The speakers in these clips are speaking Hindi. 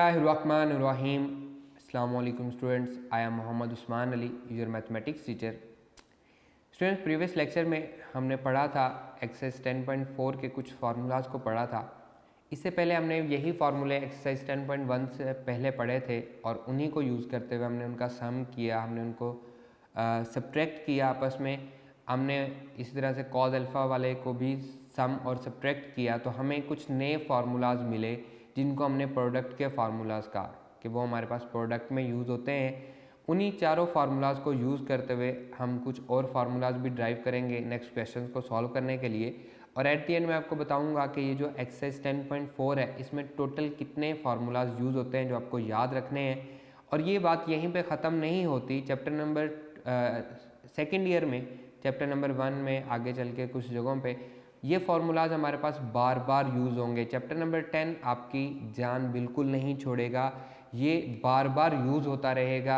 बिस्मिल्लाहिर्रहमानिर्रहीम। अस्सलामु अलैकुम students, I am Mohammad Usman Ali, your mathematics teacher. Students, previous lecture में हमने पढ़ा था एक्सरसाइज 10.4 के कुछ फार्मूलाज को पढ़ा था। इससे पहले हमने यही फार्मूले एक्सरसाइज 10.1 से पहले पढ़े थे और उन्हीं को यूज़ करते हुए हमने उनका सम किया, हमने उनको सब्ट्रैक्ट किया आपस में। हमने इसी तरह से कॉज अल्फ़ा वाले को भी सम और सब्ट्रैक्ट किया, तो हमें कुछ नए फार्मूलाज मिले जिनको हमने प्रोडक्ट के फार्मूलाज कहा कि वो हमारे पास प्रोडक्ट में यूज़ होते हैं। उन्हीं चारों फार्मूलाज को यूज़ करते हुए हम कुछ और फार्मूलाज भी ड्राइव करेंगे नेक्स्ट क्वेश्चन को सॉल्व करने के लिए। और एट दी एंड मैं आपको बताऊंगा कि ये जो एक्सरसाइज 10.4 है इसमें टोटल कितने फार्मूलाज यूज़ होते हैं जो आपको याद रखने हैं। और ये बात यहीं पे ख़त्म नहीं होती। चैप्टर नंबर सेकेंड ईयर में, चैप्टर नंबर 1 में आगे चल के कुछ जगहों पे ये फार्मूलाज हमारे पास बार बार यूज़ होंगे। चैप्टर नंबर 10 आपकी जान बिल्कुल नहीं छोड़ेगा, ये बार बार यूज़ होता रहेगा।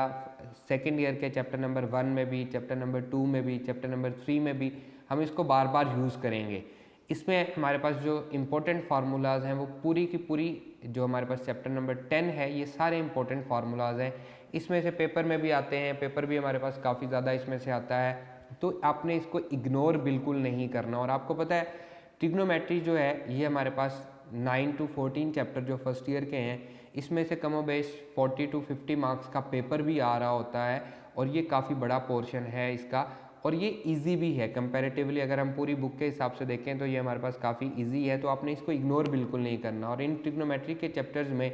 सेकेंड ईयर के चैप्टर नंबर 1 में भी, चैप्टर नंबर 2 में भी, चैप्टर नंबर 3 में भी हम इसको बार बार यूज़ करेंगे। इसमें हमारे पास जो इम्पोर्टेंट फार्मूलाज हैं वो पूरी की पूरी जो हमारे पास चैप्टर नंबर 10 है, ये सारे इम्पोर्टेंट फार्मूलाज हैं। इसमें से पेपर में भी आते हैं, पेपर भी हमारे पास काफ़ी ज़्यादा इसमें से आता है, तो आपने इसको इग्नोर बिल्कुल नहीं करना। और आपको पता है ट्रिग्नोमेट्री जो है ये हमारे पास 9 to 14 चैप्टर जो फर्स्ट ईयर के हैं, इसमें से कमोबेश 40 to 50 मार्क्स का पेपर भी आ रहा होता है और ये काफ़ी बड़ा पोर्शन है इसका। और ये इजी भी है कंपैरेटिवली, अगर हम पूरी बुक के हिसाब से देखें तो ये हमारे पास काफ़ी इजी है, तो आपने इसको इग्नोर बिल्कुल नहीं करना। और इन ट्रिग्नोमेट्री के चैप्टर्स में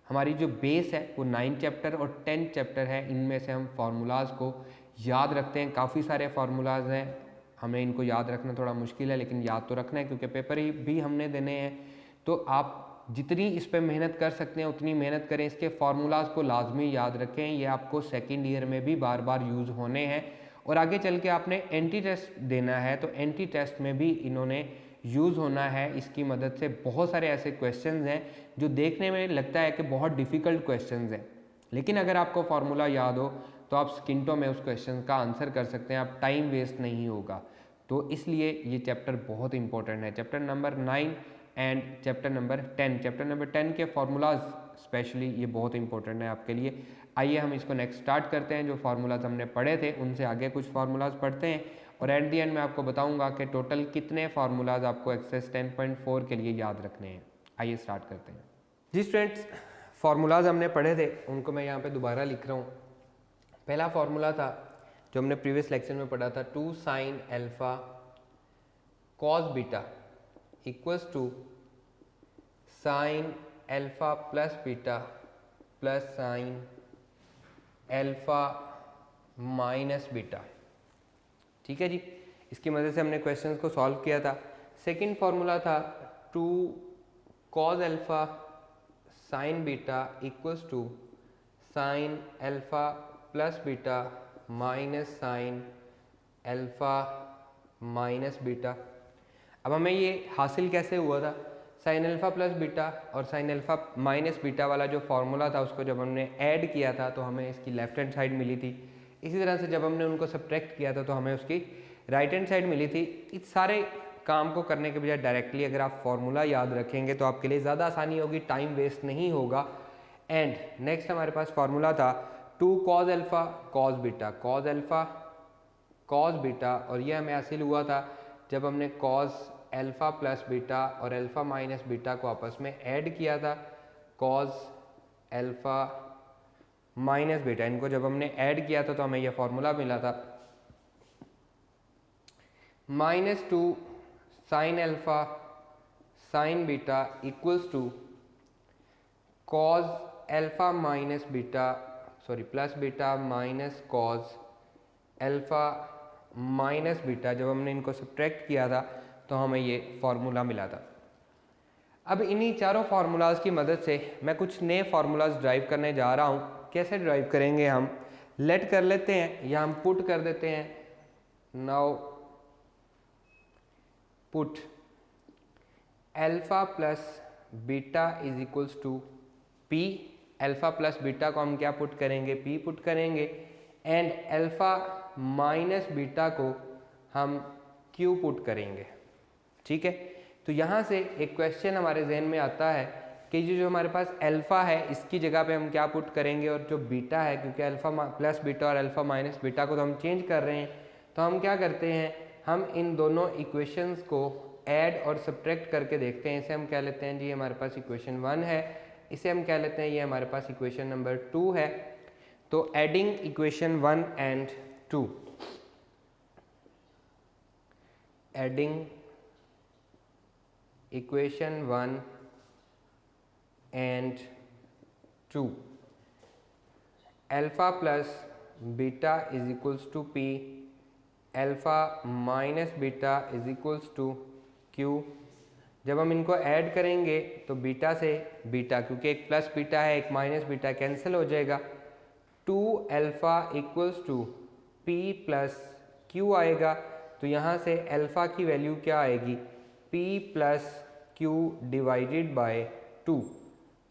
हमारी जो बेस है वो 9 चैप्टर और 10 चैप्टर है, इनमें से हम फार्मूलाज को याद रखते हैं। काफ़ी सारे फार्मूलाज हैं, हमें इनको याद रखना थोड़ा मुश्किल है, लेकिन याद तो रखना है क्योंकि पेपर ही भी हमने देने हैं। तो आप जितनी इस पर मेहनत कर सकते हैं उतनी मेहनत करें, इसके फार्मूलाज को लाजमी याद रखें। ये आपको सेकेंड ईयर में भी बार बार यूज़ होने हैं और आगे चल के आपने एंटी टेस्ट देना है तो एंटी टेस्ट में भी इन्होंने यूज़ होना है। इसकी मदद से बहुत सारे ऐसे क्वेश्चंस हैं जो देखने में लगता है कि बहुत डिफ़िकल्ट क्वेश्चंस हैं, लेकिन अगर आपको फार्मूला याद हो तो आप सेकंडों में उस क्वेश्चन का आंसर कर सकते हैं, आप टाइम वेस्ट नहीं होगा। तो इसलिए ये चैप्टर बहुत इंपॉर्टेंट है, chapter number 9 and chapter number 10। Chapter number 10 के फार्मूलाज स्पेशली ये बहुत इंपॉर्टेंट है आपके लिए। आइए हम इसको नेक्स्ट स्टार्ट करते हैं। जो फार्मूलाज हमने पढ़े थे उनसे आगे कुछ फार्मूलाज पढ़ते हैं और एट दी एंड मैं आपको बताऊंगा कि टोटल कितने फार्मूलाज आपको एक्सरसाइज 10.4 के लिए याद रखने हैं। आइए स्टार्ट करते हैं। जी स्टूडेंट्स, फार्मूलाज हमने पढ़े थे उनको मैं यहाँ पे दोबारा लिख रहा हूँ। पहला फार्मूला था जो हमने प्रीवियस लेक्चर में पढ़ा था, 2 sin alpha cos beta equals to sine alpha plus beta plus sine alpha minus beta. ठीक है जी, इसकी मदद से हमने क्वेश्चंस को सॉल्व किया था। सेकंड फार्मूला था 2 cos alpha sine beta equals to sine alpha plus beta minus sine alpha minus beta. अब हमें ये हासिल कैसे हुआ था? साइन अल्फा प्लस बीटा और साइन अल्फा माइनस बीटा वाला जो फार्मूला था उसको जब हमने ऐड किया था तो हमें इसकी लेफ्ट हैंड साइड मिली थी। इसी तरह से जब हमने उनको सब्ट्रैक्ट किया था तो हमें उसकी राइट हैंड साइड मिली थी। इस सारे काम को करने के बजाय डायरेक्टली अगर आप फार्मूला याद रखेंगे तो आपके लिए ज़्यादा आसानी होगी, टाइम वेस्ट नहीं होगा। एंड नेक्स्ट हमारे पास फार्मूला था 2 cos alpha cos beta, cos alpha cos beta, और ये हमें हासिल हुआ था जब हमने cos अल्फा प्लस बीटा और अल्फा माइनस बीटा को आपस में ऐड किया था। cos अल्फा माइनस बीटा, इनको जब हमने ऐड किया था तो हमें यह फार्मूला मिला था -2 sin alpha sin beta equals to cos alpha minus beta plus beta minus cos alpha minus beta. जब हमने इनको सब्ट्रैक्ट किया था तो हमें ये फार्मूला मिला था। अब इन्हीं चारों फार्मूलाज की मदद से मैं कुछ नए फार्मूलाज ड्राइव करने जा रहा हूँ। कैसे ड्राइव करेंगे? हम लेट कर लेते हैं या हम पुट कर देते हैं। Now put alpha plus beta is equals to P. Alpha plus beta को हम क्या पुट करेंगे? पी पुट करेंगे। एंड अल्फा माइनस बीटा को हम क्यू पुट करेंगे। ठीक है, तो यहाँ से एक क्वेश्चन हमारे जहन में आता है कि ये जो हमारे पास अल्फ़ा है इसकी जगह पे हम क्या पुट करेंगे, और जो बीटा है, क्योंकि अल्फ़ा प्लस बीटा और अल्फ़ा माइनस बीटा को तो हम चेंज कर रहे हैं, तो हम क्या करते हैं, हम इन दोनों इक्वेशंस को ऐड और सब्ट्रैक्ट करके देखते हैं। इसे हम कह लेते हैं जी हमारे पास इक्वेशन 1 है, इसे हम कह लेते हैं ये हमारे पास इक्वेशन नंबर 2 है। तो adding equation 1 and 2, adding equation 1 and 2, alpha plus beta is equals to P, alpha minus beta is equals to Q. जब हम इनको ऐड करेंगे तो बीटा से बीटा, क्योंकि एक प्लस बीटा है एक माइनस बीटा, कैंसिल हो जाएगा। 2 alpha equals to P plus Q आएगा। तो यहाँ से अल्फ़ा की वैल्यू क्या आएगी, p plus Q divided by 2।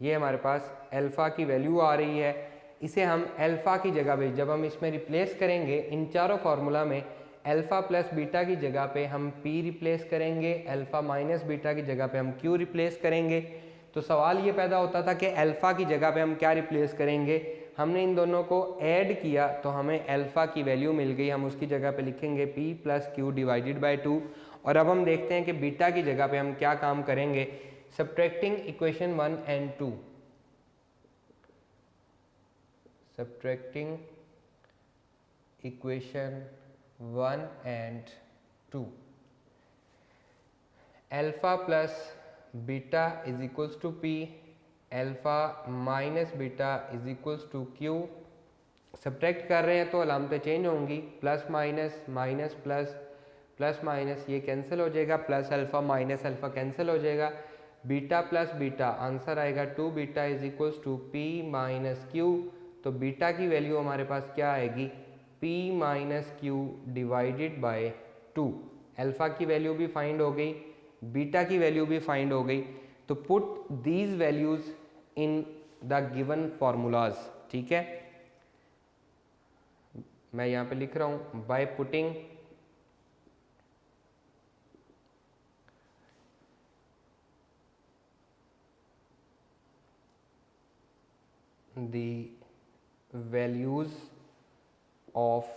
ये हमारे पास अल्फ़ा की वैल्यू आ रही है। इसे हम अल्फ़ा की जगह पे जब हम इसमें रिप्लेस करेंगे, इन चारों फार्मूला में अल्फ़ा प्लस बीटा की जगह पे हम p रिप्लेस करेंगे, अल्फ़ा माइनस बीटा की जगह पे हम q रिप्लेस करेंगे। तो सवाल ये पैदा होता था कि अल्फ़ा की जगह पे हम क्या रिप्लेस करेंगे। हमने इन दोनों को ऐड किया तो हमें अल्फ़ा की वैल्यू मिल गई, हम उसकी जगह पे लिखेंगे p plus Q divided by 2। और अब हम देखते हैं कि बीटा की जगह पे हम क्या काम करेंगे, subtracting equation 1 and 2, subtracting equation 1 and 2, alpha plus beta is equals to P, alpha minus beta is equals to Q. Subtract कर रहे हैं तो अलामतें चेंज होंगी, plus minus minus plus, plus minus ये कैंसिल हो जाएगा, plus alpha minus alpha cancel हो जाएगा, बीटा प्लस बीटा आंसर आएगा 2 beta is equals to P minus Q. तो बीटा की वैल्यू हमारे पास क्या आएगी, p minus Q divided by 2। Alpha की वैल्यू भी फाइंड हो गई, बीटा की वैल्यू भी फाइंड हो गई। तो put these values in the given formulas. ठीक है, मैं यहाँ पे लिख रहा हूँ, by putting the values of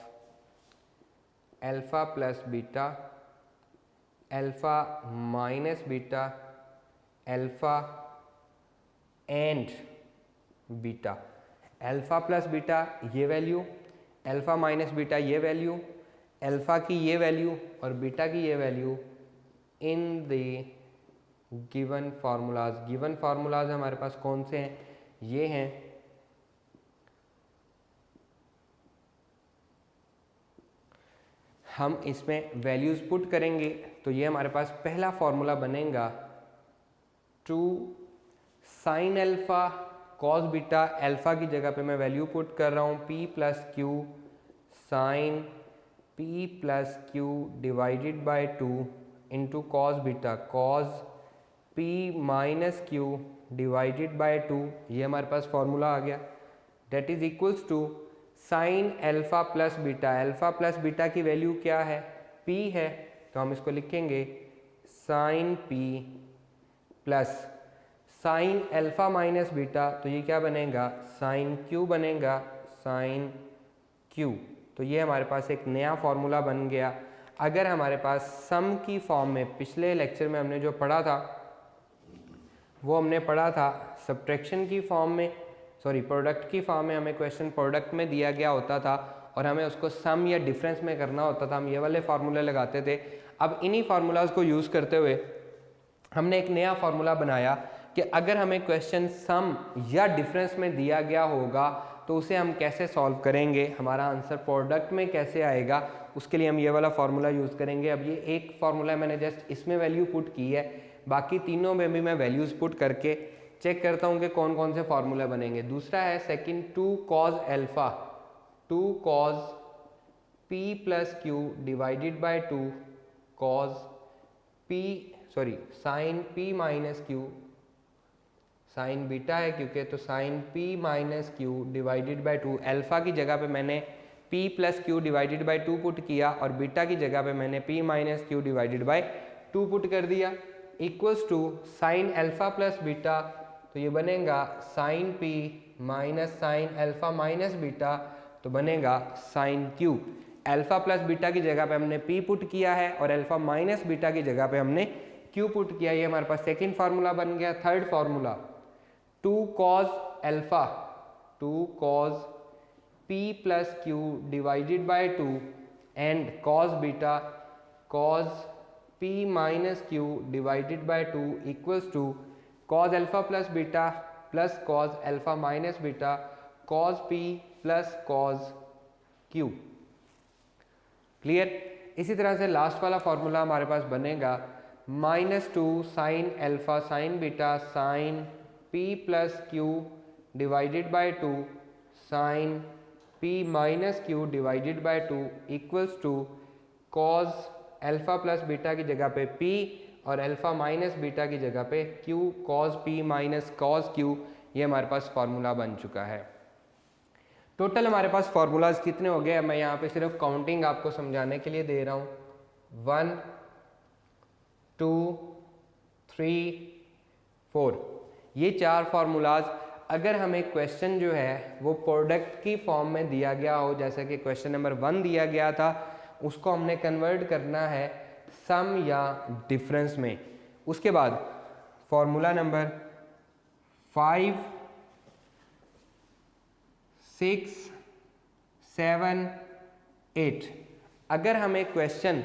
alpha plus beta, alpha minus beta, alpha and beta, alpha plus beta ये वैल्यू, alpha minus beta ये वैल्यू, alpha की ये वैल्यू और बीटा की ये value in the given formulas. Given formulas हमारे पास कौन से हैं, ये हैं हम इसमें वैल्यूज़ पुट करेंगे तो ये हमारे पास पहला फॉर्मूला बनेगा 2 sine alpha cos beta. Alpha की जगह पे मैं वैल्यू पुट कर रहा हूँ p plus Q sine p plus Q divided by 2 into cos beta cos p minus Q divided by 2। ये हमारे पास फॉर्मूला आ गया, that is equals to sine alpha plus beta. Alpha plus beta की वैल्यू क्या है, p है, तो हम इसको लिखेंगे sine p plus sine alpha minus beta, तो ये क्या बनेगा, साइन q बनेगा, साइन q। तो ये हमारे पास एक नया फॉर्मूला बन गया। अगर हमारे पास सम की फॉर्म में, पिछले लेक्चर में हमने जो पढ़ा था वो हमने पढ़ा था सब्ट्रैक्शन की फॉर्म में, सॉरी प्रोडक्ट की फॉर्म में, हमें क्वेश्चन प्रोडक्ट में दिया गया होता था और हमें उसको सम या डिफरेंस में करना होता था, हम ये वाले फार्मूले लगाते थे। अब इन्हीं फार्मूलाज को यूज़ करते हुए हमने एक नया फार्मूला बनाया कि अगर हमें क्वेश्चन सम या डिफरेंस में दिया गया होगा तो उसे हम कैसे सॉल्व करेंगे, हमारा आंसर प्रोडक्ट में कैसे आएगा, उसके लिए हम ये वाला फार्मूला यूज़ करेंगे। अब ये एक फार्मूला मैंने जस्ट इसमें वैल्यू पुट की है, बाकी तीनों में भी मैं वैल्यूज़ पुट करके चेक करता हूँ कि कौन कौन से फार्मूले बनेंगे। दूसरा है second 2 cos alpha, 2 cos p plus Q divided by 2 cos p, sorry sine p minus Q, sine beta है क्योंकि, तो sine p minus Q divided by 2। Alpha की जगह पे मैंने p plus Q divided by 2 put किया और बीटा की जगह पे मैंने p minus Q divided by 2 put कर दिया, equals to sine alpha plus beta, तो तो ये बनेगा sine P minus sine alpha minus beta, तो बनेगा sine Q. Alpha plus beta की जगह पे हमने पी पुट किया है और अल्फा माइनस बीटा की जगह पे हमने क्यू पुट किया। ये हमारे पास सेकेंड फार्मूला बन गया। Third formula 2 cos alpha 2 cos p plus Q divided by 2 and cos beta cos p minus Q divided by 2 equals to cos alpha plus beta plus cos alpha minus beta cos p plus cos q। Clear. इसी तरह से लास्ट वाला फॉर्मूला हमारे पास बनेगा -2 sine alpha sine beta sine p plus Q divided by 2 sine p minus Q divided by 2 equals to cos alpha plus beta की जगह पे p और अल्फा माइनस बीटा की जगह पे q cos p minus cos q। ये हमारे पास फार्मूला बन चुका है। टोटल हमारे पास फार्मूलाज कितने हो गए, मैं यहाँ पे सिर्फ काउंटिंग आपको समझाने के लिए दे रहा हूँ। 1 2 3 4, ये 4 फार्मूलाज अगर हमें क्वेश्चन जो है वो प्रोडक्ट की फॉर्म में दिया गया हो, जैसे कि क्वेश्चन नंबर 1 दिया गया था, उसको हमने कन्वर्ट करना है सम या डिफरेंस में। उसके बाद फॉर्मूला नंबर 5 6 7 8, अगर हमें क्वेश्चन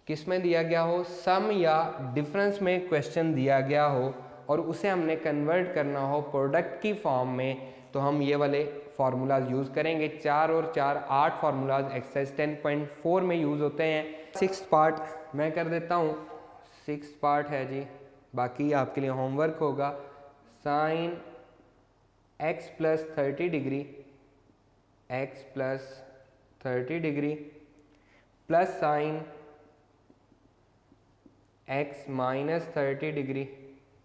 किस में दिया गया हो, सम या डिफरेंस में क्वेश्चन दिया गया हो और उसे हमने कन्वर्ट करना हो प्रोडक्ट की फॉर्म में, तो हम ये वाले फार्मूलाज यूज़ करेंगे। 4 और 4 8 फार्मूलाज एक्सरसाइज 10.4 में यूज़ होते हैं। 6th पार्ट मैं कर देता हूँ। 6th पार्ट है जी, बाकी आपके लिए होमवर्क होगा। Sine x plus 30 degree x plus 30 degree plus sine x minus 30 degree,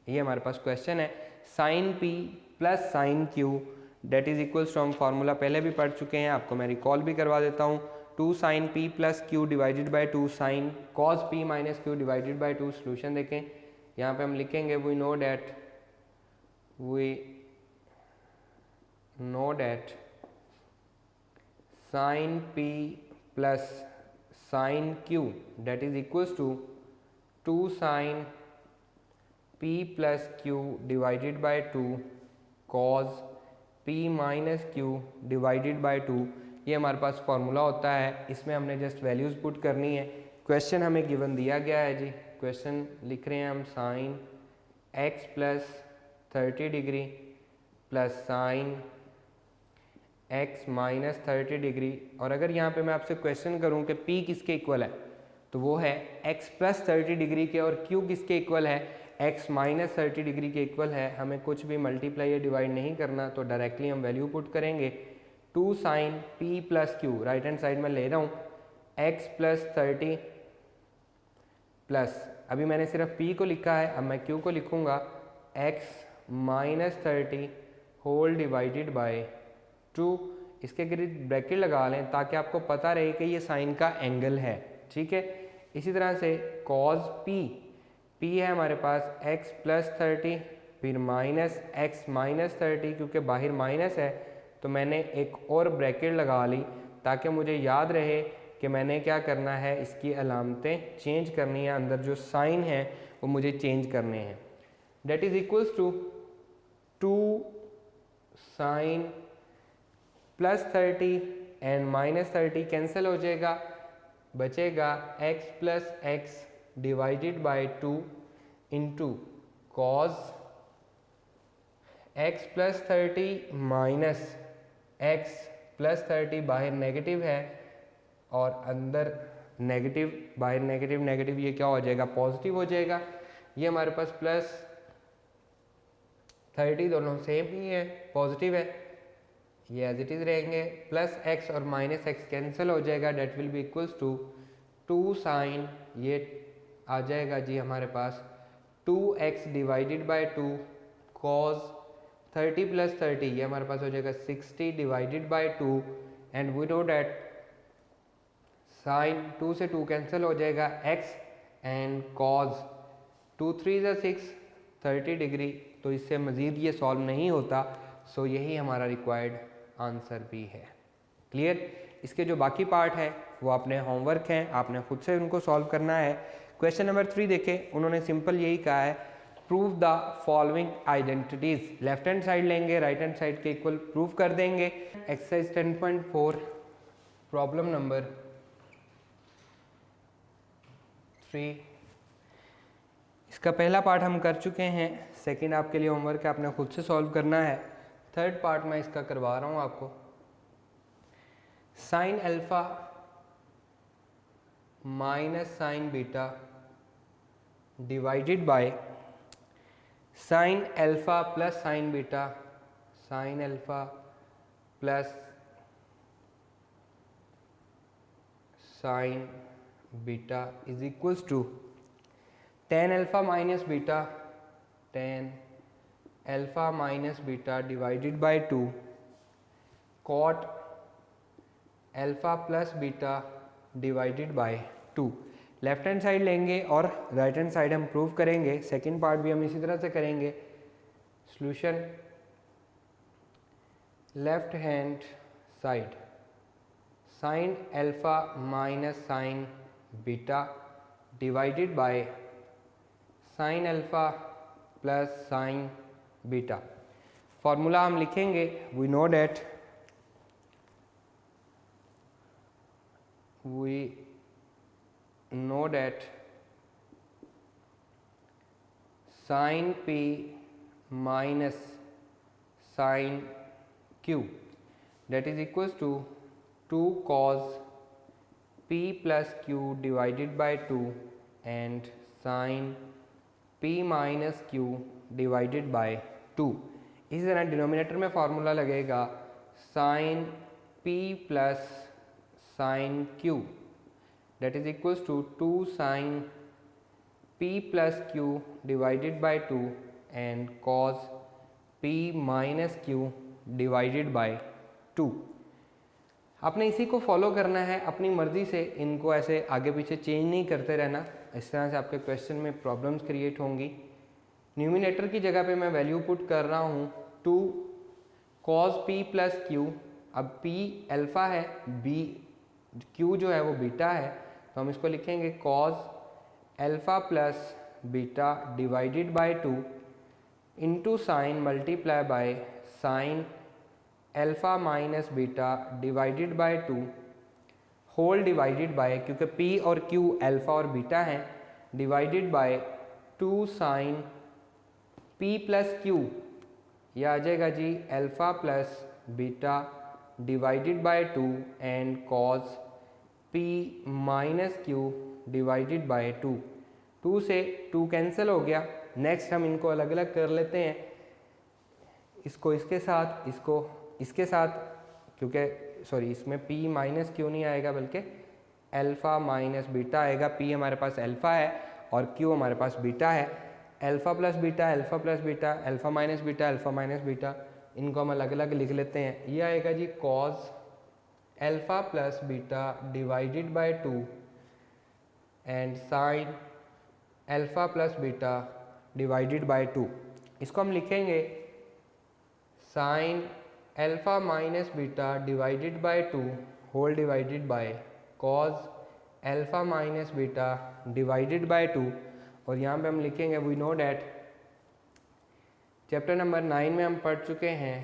ये हमारे पास क्वेश्चन है। Sine p plus sine q that is equals to, हम फार्मूला पहले भी पढ़ चुके हैं, आपको मैं रिकॉल भी करवा देता हूँ। 2 sine p plus Q divided by 2 sine cos p minus Q divided by 2। Solution देखें, यहाँ पे हम लिखेंगे we know that sine p plus sine q that is equals to 2 sine p plus Q divided by 2 cos p minus Q divided by 2। ये हमारे पास फार्मूला होता है, इसमें हमने जस्ट वैल्यूज़ पुट करनी है। क्वेश्चन हमें गिवन दिया गया है जी, क्वेश्चन लिख रहे हैं हम sine x plus 30 degree plus sine x minus 30 degree, और अगर यहाँ पे मैं आपसे क्वेश्चन करूँ कि p किसके इक्वल है, तो वो है x प्लस 30 डिग्री के, और q किसके इक्वल है, x माइनस 30 डिग्री के इक्वल है। हमें कुछ भी मल्टीप्लाई या डिवाइड नहीं करना, तो डायरेक्टली हम वैल्यू पुट करेंगे। 2 sine p plus Q, right hand side में ले रहा हूँ, x प्लस 30 प्लस, अभी मैंने सिर्फ p को लिखा है, अब मैं q को लिखूँगा x minus 30 whole divided by 2। इसके गिर्द ब्रैकेट लगा लें ताकि आपको पता रहे कि ये साइन का एंगल है, ठीक है। इसी तरह से cos p है हमारे पास x प्लस 30 फिर माइनस x माइनस 30, क्योंकि बाहर माइनस है तो मैंने एक और ब्रैकेट लगा ली ताकि मुझे याद रहे कि मैंने क्या करना है, इसकी अलामतें चेंज करनी है, अंदर जो साइन है वो मुझे चेंज करने हैं। That is equals to 2 sine plus 30 and minus 30 cancel हो जाएगा, बचेगा x plus X divided by 2 into cos x plus 30 minus x plus 30, बाहर नेगेटिव है और अंदर नेगेटिव, बाहर नेगेटिव नेगेटिव, ये क्या हो जाएगा, पॉजिटिव हो जाएगा। ये हमारे पास प्लस 30 दोनों सेम ही है, पॉजिटिव है, ये एज इट इज रहेंगे। प्लस x और माइनस x कैंसिल हो जाएगा, that will be equals to 2 sine, ये आ जाएगा जी हमारे पास 2x divided by 2 cos 30 plus 30, ये हमारे पास हो जाएगा 60 divided by 2 and we know that sine 2 से 2 कैंसिल हो जाएगा x एंड कॉस 2 3 6 30 डिग्री तो इससे मज़ीद ये सॉल्व नहीं होता। सो यही हमारा रिक्वायर्ड आंसर भी है। क्लियर? इसके जो बाकी पार्ट है वो अपने होमवर्क हैं, आपने खुद से उनको सॉल्व करना है। क्वेश्चन नंबर 3 देखें, उन्होंने सिंपल यही कहा है, prove the following identities. Left hand side लेंगे, राइट हैंड साइड के इक्वल प्रूव कर देंगे। एक्सरसाइज 10.4 प्रॉब्लम नंबर 3, इसका पहला पार्ट हम कर चुके हैं। सेकंड आपके लिए होमवर्क है, आपने खुद से सॉल्व करना है। थर्ड पार्ट मैं इसका करवा रहा हूँ आपको। Sine alpha minus sine beta divided by sine alpha plus sine beta, sine alpha plus sine beta is equals to tan alpha minus beta, tan alpha minus beta divided by 2 cot alpha plus beta divided by 2। Left hand side लेंगे और राइट हैंड साइड हम प्रूव करेंगे। सेकंड पार्ट भी हम इसी तरह से करेंगे। Solution, left hand side sine alpha minus sine beta divided by sine alpha plus sine beta. Formula हम लिखेंगे, we know that sin p minus sin q that is equals to 2 cos p plus q divided by 2 and sin p minus q divided by 2। इसी तरह डिनोमिनेटर में फॉर्मूला लगेगा sin p plus sin q that is equals to 2 sin p plus q divided by 2 and cos p minus q divided by 2। आपने इसी को फॉलो करना है अपनी मर्ज़ी से, इनको ऐसे आगे पीछे चेंज नहीं करते रहना। इस तरह से आपके क्वेश्चन में प्रॉब्लम्स क्रिएट होंगी। न्यूमिनेटर की जगह पे मैं वैल्यू पुट कर रहा हूँ 2 cos p प्लस q। अब p अल्फ़ा है, b q जो है वो बीटा है, तो हम इसको लिखेंगे cos alpha plus beta divided by 2 into sine multiply by sine alpha minus beta divided by 2 whole divided by, क्योंकि p और q अल्फ़ा और बीटा हैं, divided by 2 sine p plus q, यह आ जाएगा जी alpha plus beta divided by 2 and cos p minus q divided by 2। 2 से 2 कैंसिल हो गया। नेक्स्ट हम इनको अलग अलग कर लेते हैं, इसको इसके साथ, इसको इसके साथ, क्योंकि सॉरी इसमें p माइनस क्यू नहीं आएगा बल्कि अल्फ़ा माइनस बीटा आएगा। p हमारे पास अल्फ़ा है और q हमारे पास बीटा है। Alpha plus beta, alpha plus beta, alpha minus beta, alpha minus beta, इनको हम अलग अलग लिख लेते हैं। ये आएगा जी cos alpha plus beta divided by 2 and sine alpha plus beta divided by 2। इसको हम लिखेंगे sine alpha minus beta divided by 2 whole divided by cos alpha minus beta divided by 2। और यहाँ पे हम लिखेंगे we know that chapter number 9 में हम पढ़ चुके हैं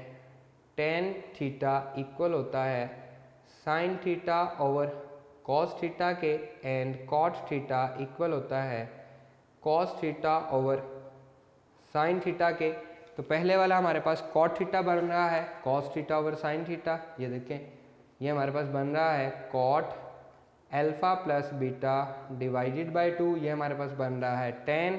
tan थीटा इक्वल होता है sine theta over cos theta के एंड cot थीटा इक्वल होता है cos theta over sine theta के। तो पहले वाला हमारे पास cot थीटा बन रहा है cos theta over sine theta, ये देखें ये हमारे पास बन रहा है cot alpha plus beta divided by 2, ये हमारे पास बन रहा है tan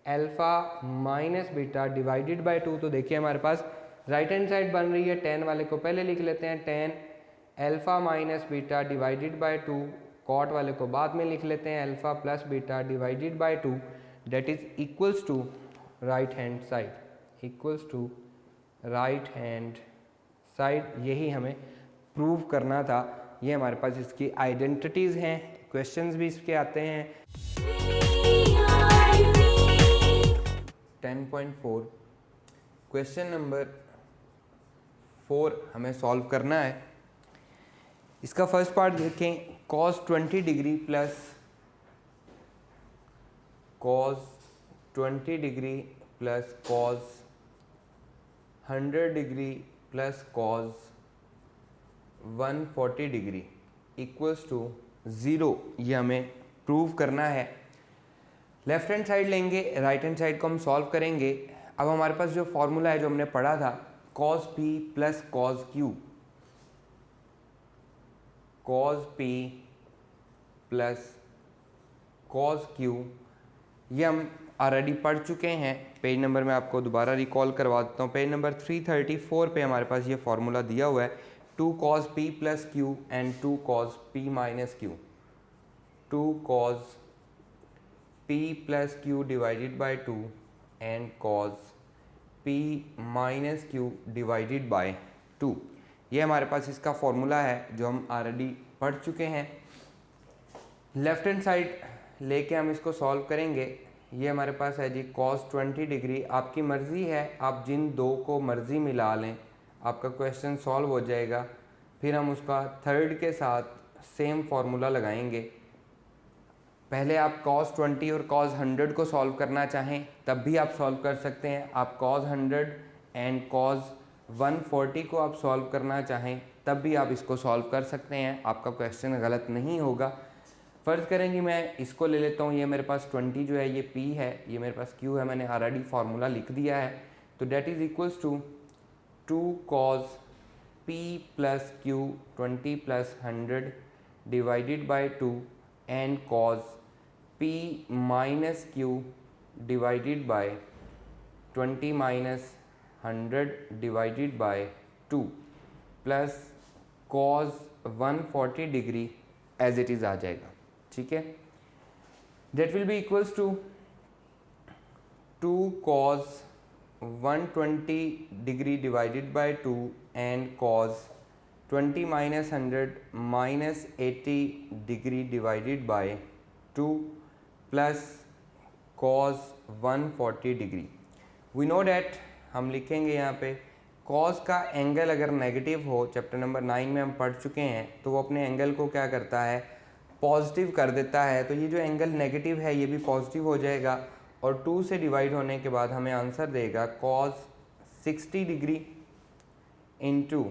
alpha minus beta divided by 2। तो देखिए हमारे पास राइट हैंड साइड बन रही है, tan वाले को पहले लिख लेते हैं tan alpha minus beta divided by 2, cot वाले को बाद में लिख लेते हैं alpha plus beta divided by 2, that is equals to right hand side, equals to right hand side. यही हमें प्रूव करना था। ये हमारे पास इसकी आइडेंटिटीज़ हैं, क्वेश्चंस भी इसके आते हैं। 10.4 क्वेश्चन नंबर 4 हमें सॉल्व करना है। इसका फर्स्ट पार्ट देखें, cos 20 degree plus cos 20 degree plus cos 100 degree plus cos 140 degree equals to 0, ये हमें प्रूव करना है। लेफ्ट हैंड साइड लेंगे, राइट हैंड साइड को हम सॉल्व करेंगे। अब हमारे पास जो फॉर्मूला है जो हमने पढ़ा था cos p plus cos q, cos p plus cos q, ये हम ऑलरेडी पढ़ चुके हैं। पेज नंबर में आपको दोबारा रिकॉल करवा देता हूँ। पेज नंबर 334 पे हमारे पास ये फॉर्मूला दिया हुआ है, 2 cos p plus q and 2 cos p minus q, 2 cos p plus q divided by 2 and cos p minus q divided by 2। ये हमारे पास इसका फॉर्मूला है जो हम ऑलरेडी पढ़ चुके हैं। लेफ्ट हैंड साइड लेके हम इसको सॉल्व करेंगे। ये हमारे पास है जी cos 20 डिग्री, आपकी मर्ज़ी है, आप जिन दो को मर्ज़ी मिला लें, आपका क्वेश्चन सॉल्व हो जाएगा। फिर हम उसका थर्ड के साथ सेम फार्मूला लगाएंगे। पहले आप cos 20 और cos 100 को सॉल्व करना चाहें तब भी आप सॉल्व कर सकते हैं। आप cos 100 एंड cos 140 को आप सॉल्व करना चाहें तब भी आप इसको सॉल्व कर सकते हैं, आपका क्वेश्चन गलत नहीं होगा। फ़र्ज़ करेंगे मैं इसको ले लेता हूँ, ये मेरे पास 20 जो है ये p है, ये मेरे पास q है, मैंने ऑलरेडी फार्मूला लिख दिया है। तो that is equals to 2 cos p plus q 20 plus 100 divided by 2 and cos p minus q divided by 20 minus 100 divided by 2 plus cos 140 degree as it is आ जाएगा। ठीक है, that will be equals to 2 cos 120 degree divided by 2 and cos 20 minus 100 minus 80 degree divided by 2 plus cos 140 degree. We know that हम लिखेंगे यहाँ पे cos का एंगल अगर नेगेटिव हो, चैप्टर नंबर 9 में हम पढ़ चुके हैं, तो वो अपने एंगल को क्या करता है, पॉजिटिव कर देता है। तो ये जो एंगल नेगेटिव है ये भी पॉजिटिव हो जाएगा और 2 से डिवाइड होने के बाद हमें आंसर देगा cos 60 degree into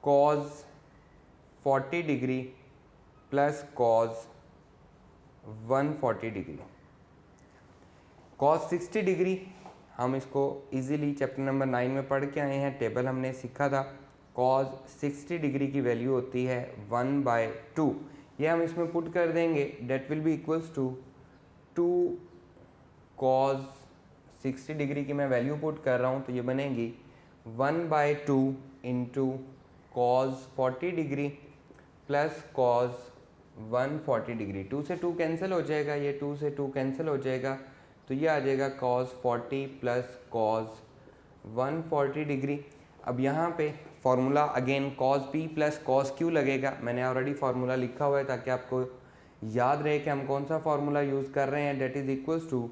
cos 40 degree plus cos 140 degree. cos 60 degree हम इसको इजीली चैप्टर नंबर 9 में पढ़ के आए हैं, टेबल हमने सीखा था। cos 60 डिग्री की वैल्यू होती है 1/2। ये हम इसमें पुट कर देंगे, that will be equals to 2 cos 60 degree की मैं वैल्यू पुट कर रहा हूँ, तो ये बनेगी 1/2 into cos 40 degree plus cos 140 degree. 2 से 2 कैंसिल हो जाएगा, ये 2 से 2 कैंसिल हो जाएगा, तो ये आ जाएगा cos 40 प्लस cos 140 डिग्री। अब यहाँ पे formula again cos p plus cos q लगेगा। मैंने ऑलरेडी फार्मूला लिखा हुआ है ताकि आपको याद रहे कि हम कौन सा फार्मूला यूज़ कर रहे हैं। That is equals to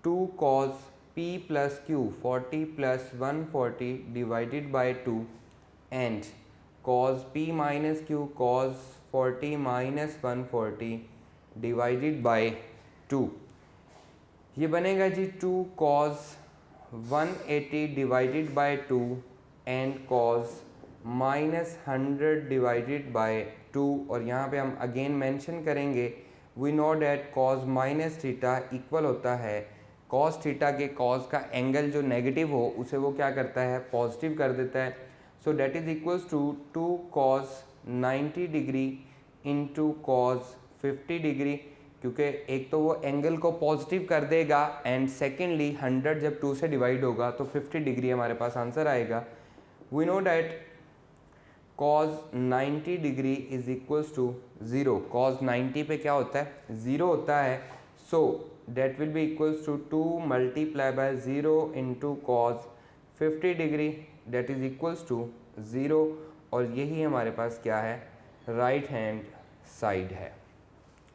2 cos p plus q 40 plus 140 divided by 2 and cos p minus q cos 40 minus 140 divided by 2। ये बनेगा जी 2 cos 180 divided by 2 and cos minus 100 divided by 2। और यहाँ पे हम अगेन मेंशन करेंगे, we know that cos minus theta equal होता है cos थीटा के cos का एंगल जो नेगेटिव हो उसे वो क्या करता है, पॉजिटिव कर देता है। So that is equals to 2 cos 90 degree into cos 50 degree, क्योंकि एक तो वो एंगल को पॉजिटिव कर देगा एंड सेकेंडली 100 जब 2 से डिवाइड होगा तो 50 डिग्री हमारे पास आंसर आएगा। We know that cos 90 degree is equals to 0। cos 90 पे क्या होता है, 0 होता है। So that will be equals to 2 multiply by 0 into cos 50 degree, that is equals to 0। और यही हमारे पास क्या है, राइट हैंड साइड है।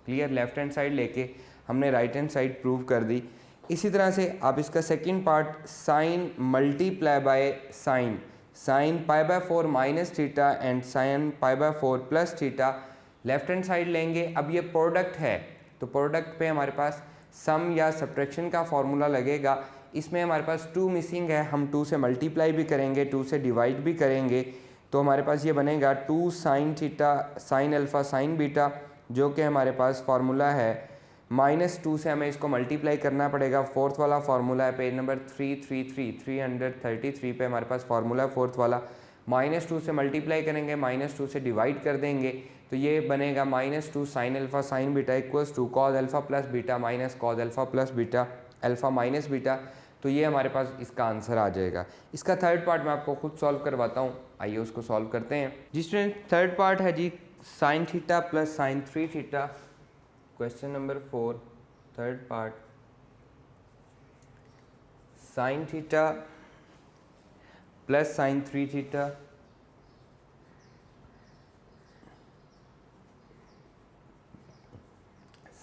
क्लियर, लेफ्ट हैंड साइड लेके हमने राइट हैंड साइड प्रूव कर दी। इसी तरह से आप इसका second part sine multiply by sine pi by 4 minus theta and sine pi by 4 plus theta left hand side लेंगे। अब ये प्रोडक्ट है तो प्रोडक्ट पे हमारे पास सम या सब्ट्रैक्शन का फॉर्मूला लगेगा। इसमें हमारे पास 2 मिसिंग है, हम 2 से मल्टीप्लाई भी करेंगे, 2 से डिवाइड भी करेंगे, तो हमारे पास ये बनेगा 2 sine theta sine alpha sine beta, जो कि हमारे पास फार्मूला है -2 से हमें इसको मल्टीप्लाई करना पड़ेगा। फोर्थ वाला फार्मूला है पेज नंबर 333 पे हमारे पास फार्मूला है फोर्थ वाला। -2 से मल्टीप्लाई करेंगे, -2 से डिवाइड कर देंगे, तो ये बनेगा -2 sine alpha sine beta equals to cos alpha plus beta minus cos alpha plus beta alpha minus beta. तो ये हमारे पास इसका आंसर आ जाएगा। इसका थर्ड पार्ट मैं आपको खुद सॉल्व करवाता हूँ, आइए उसको सॉल्व करते हैं जी स्टूडेंट। थर्ड पार्ट है जी sine theta plus sine 3 theta. Question number 4 third part sine theta plus sine 3 theta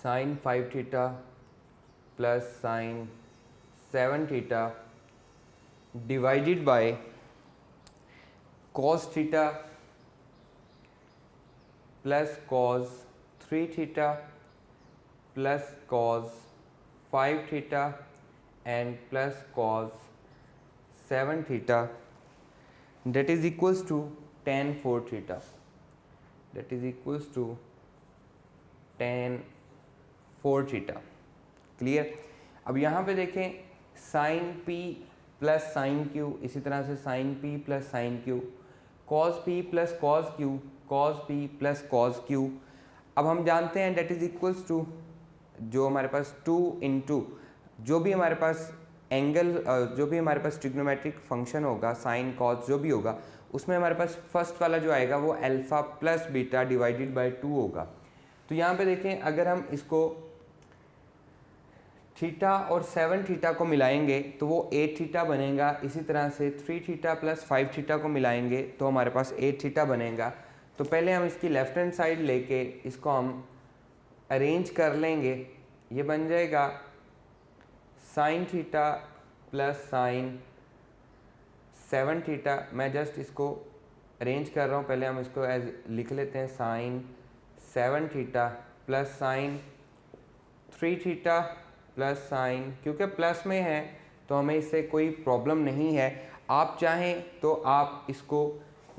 sine 5 theta plus sine 7 theta divided by cos theta plus cos 3 theta plus cos 5 theta and plus cos 7 theta that is equals to tan 4 theta, that is equals to tan 4 theta. Clear. अब यहाँ पे देखें sine p plus sine q, इसी तरह से sine p plus sine q, cos p plus cos q, cos p plus cos q। अब हम जानते हैं डेट इज इक्वल्स टू जो हमारे पास 2 इंटू जो भी हमारे पास एंगल जो भी हमारे पास ट्रिग्नोमेट्रिक फंक्शन होगा साइन कॉस जो भी होगा, उसमें हमारे पास फर्स्ट वाला जो आएगा वो alpha plus beta divided by 2 होगा। तो यहाँ पे देखें अगर हम इसको थीटा और 7 थीटा को मिलाएंगे तो वो 8 थीटा बनेगा। इसी तरह से 3 थीटा प्लस 5 थीटा को मिलाएंगे तो हमारे पास 8 थीटा बनेगा। तो पहले हम इसकी लेफ्ट हैंड साइड लेके इसको हम अरेंज कर लेंगे। ये बन जाएगा sign theta plus sine 7 theta. मैं जस्ट इसको अरेंज कर रहा हूँ, पहले हम इसको एज लिख लेते हैं sine 7 theta plus sine 3 theta plus sine, क्योंकि प्लस में है तो हमें इससे कोई प्रॉब्लम नहीं है। आप चाहें तो आप इसको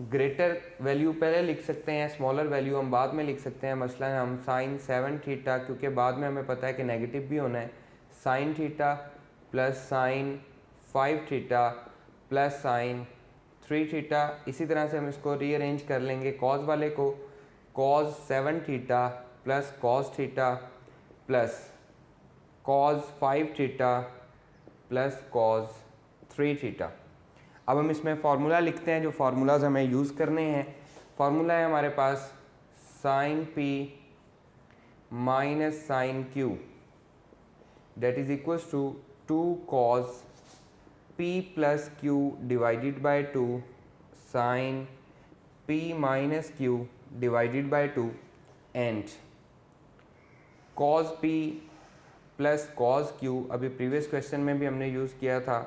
ग्रेटर वैल्यू पहले लिख सकते हैं, स्मॉलर वैल्यू हम बाद में लिख सकते हैं। मसलन हम साइन 7 थीटा, क्योंकि बाद में हमें पता है कि नेगेटिव भी होना है, sign theta plus sign 5 theta plus sine 3 theta. इसी तरह से हम इसको रीअरेंज कर लेंगे, कॉस वाले को cos 7 theta plus cos theta plus cos 5 theta plus cos 3 theta. अब हम इसमें फार्मूला लिखते हैं, जो फार्मूलाज हमें यूज़ करने हैं। फार्मूला है हमारे पास sine p minus sine q, that is equals to 2 cos p plus q divided by 2 sin p minus q divided by 2 and cos p plus cos q। अभी प्रीवियस क्वेश्चन में भी हमने यूज़ किया था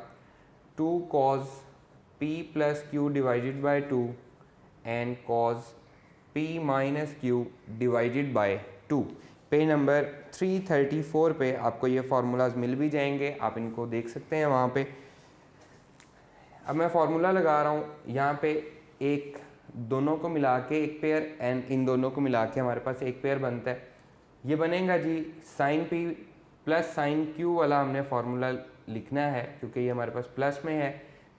2 cos p plus q divided by 2 and cos p minus q divided by 2। Page number 334 पे आपको ये फार्मूलाज मिल भी जाएंगे, आप इनको देख सकते हैं वहाँ पे। अब मैं फार्मूला लगा रहा हूँ यहाँ पे, एक दोनों को मिला के एक पेयर एंड इन दोनों को मिला के हमारे पास एक पेयर बनता है। ये बनेगा जी sine p plus sine q वाला हमने फार्मूला लिखना है, क्योंकि ये हमारे पास प्लस में है,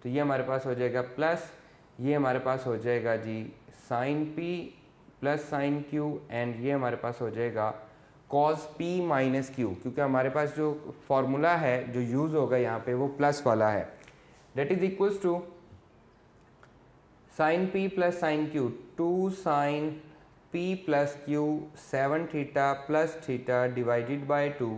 तो ये हमारे पास हो जाएगा प्लस, ये हमारे पास हो जाएगा जी sine p plus sine q and ये हमारे पास हो जाएगा cos p माइनस q, क्योंकि हमारे पास जो फॉर्मूला है जो यूज़ होगा यहाँ पे वो प्लस वाला है। That is equals to sine p plus sine q 2 sine p plus q 7 theta plus theta divided by 2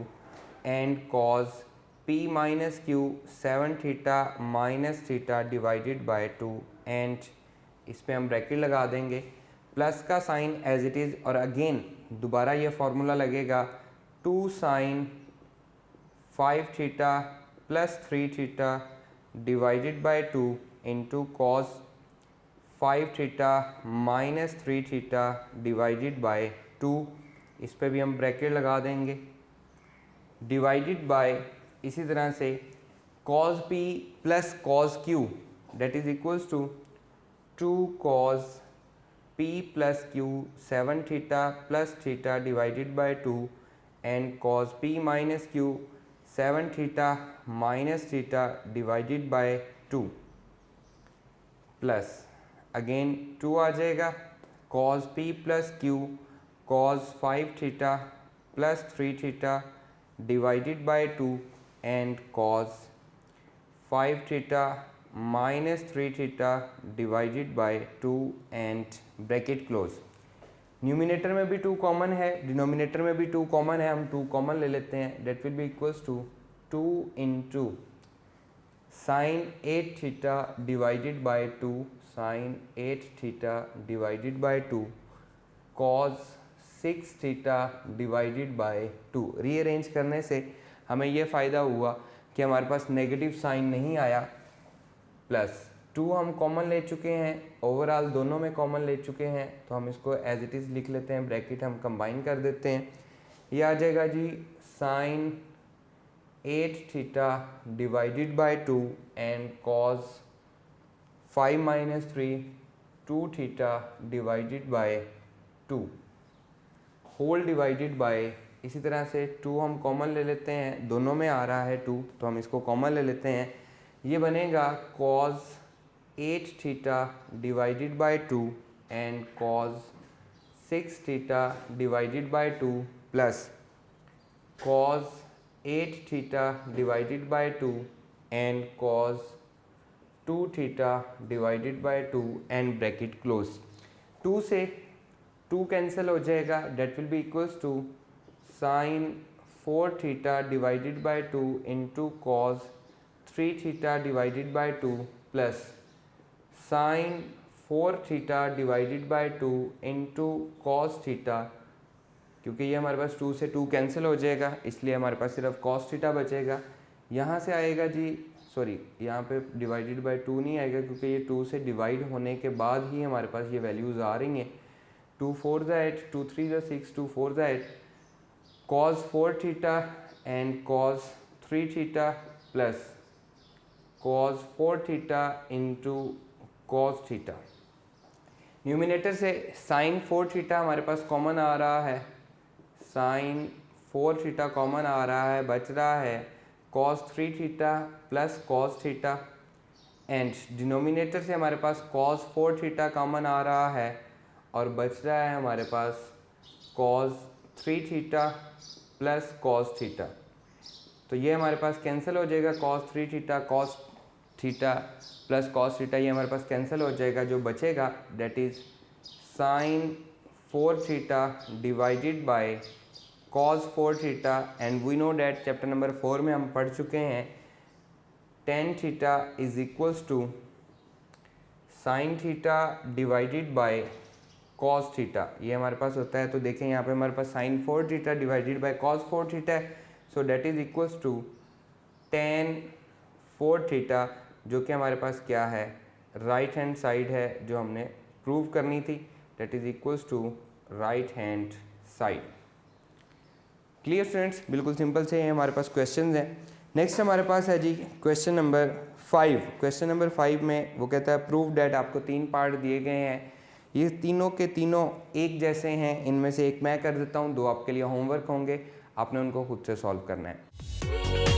and cos p minus q 7 theta minus theta divided by 2 and इस पर हम ब्रैकेट लगा देंगे, प्लस का साइन एज इट इज़, और अगेन दोबारा ये फार्मूला लगेगा 2 sine 5 theta plus 3 theta divided by 2 into cos 5 theta minus 3 theta divided by 2, इस पे भी हम ब्रैकेट लगा देंगे, डिवाइडेड बाय इसी तरह से cos p plus cos q that is equals to 2 cos p plus q 7 theta plus theta divided by 2 and cos p minus q 7 theta minus theta divided by 2 plus again 2 आ जाएगा, cos p plus q cos 5 theta plus 3 theta divided by 2 and cos 5 theta minus 3 theta divided by 2 and bracket close. Numerator में भी 2 कॉमन है, डिनोमिनेटर में भी 2 कॉमन है, हम 2 कॉमन ले लेते हैं, that will be equals to 2 into sine 8 theta divided by 2 sine 8 theta divided by 2 cos 6 theta divided by 2। Rearrange करने से हमें यह फ़ायदा हुआ कि हमारे पास नेगेटिव साइन नहीं आया, प्लस 2 हम कॉमन ले चुके हैं, ओवरऑल दोनों में कॉमन ले चुके हैं, तो हम इसको एज इट इज़ लिख लेते हैं, ब्रैकेट हम कंबाइन कर देते हैं, ये आ जाएगा जी sine 8 theta divided by 2 and cos 5 minus 3 2 theta divided by 2 whole divided by, इसी तरह से 2 हम कॉमन ले लेते हैं, दोनों में आ रहा है 2 तो हम इसको कॉमन ले लेते हैं, ये बनेगा cos 8 theta divided by 2 and cos 6 theta divided by 2 plus cos 8 theta divided by 2 and cos 2 theta divided by 2 and bracket close. 2 से 2 कैंसिल हो जाएगा, that will be equals to sine 4 theta divided by 2 into cos 3 theta divided by 2 plus sine 4 theta divided by 2 into cos theta, क्योंकि ये हमारे पास 2 से 2 कैंसिल हो जाएगा इसलिए हमारे पास सिर्फ कॉस थीटा बचेगा। यहाँ से आएगा जी, सॉरी यहाँ पे डिवाइडेड बाय 2 नहीं आएगा क्योंकि ये 2 से डिवाइड होने के बाद ही हमारे पास ये वैल्यूज़ आ रही हैं। 2 4 8, 2 3 6, 2 4 8, cos 4 theta and cos 3 theta plus cos 4 theta into cos theta. Numerator से sin 4 थीटा हमारे पास कॉमन आ रहा है, sin 4 थीटा कॉमन आ रहा है, बच रहा है cos 3 theta plus cos theta and denominator से हमारे पास cos 4 थीटा कॉमन आ रहा है और बच रहा है हमारे पास cos 3 theta plus cos theta, तो ये हमारे पास कैंसिल हो जाएगा, cos 3 theta cos theta plus cos theta ये हमारे पास कैंसिल हो जाएगा, जो बचेगा that is sine 4 theta divided by cos 4 theta and we know that chapter number 4 में हम पढ़ चुके हैं tan theta is equals to sine theta divided by cos theta, ये हमारे पास होता है। तो देखें यहाँ पे हमारे पास sin 4 theta divided by cos 4 theta है, so that is equals to tan 4 theta, जो कि हमारे पास क्या है, राइट हैंड साइड है जो हमने प्रूव करनी थी, that is equals to right hand side. Clear students, बिल्कुल सिंपल से हमारे पास क्वेश्चंस हैं। नेक्स्ट हमारे पास है जी क्वेश्चन नंबर 5। क्वेश्चन नंबर 5 में वो कहता है प्रूव डैट, आपको 3 पार्ट दिए गए हैं, ये तीनों के तीनों एक जैसे हैं, इनमें से एक मैं कर देता हूँ, 2 आपके लिए होमवर्क होंगे, आपने उनको खुद से सॉल्व करना है।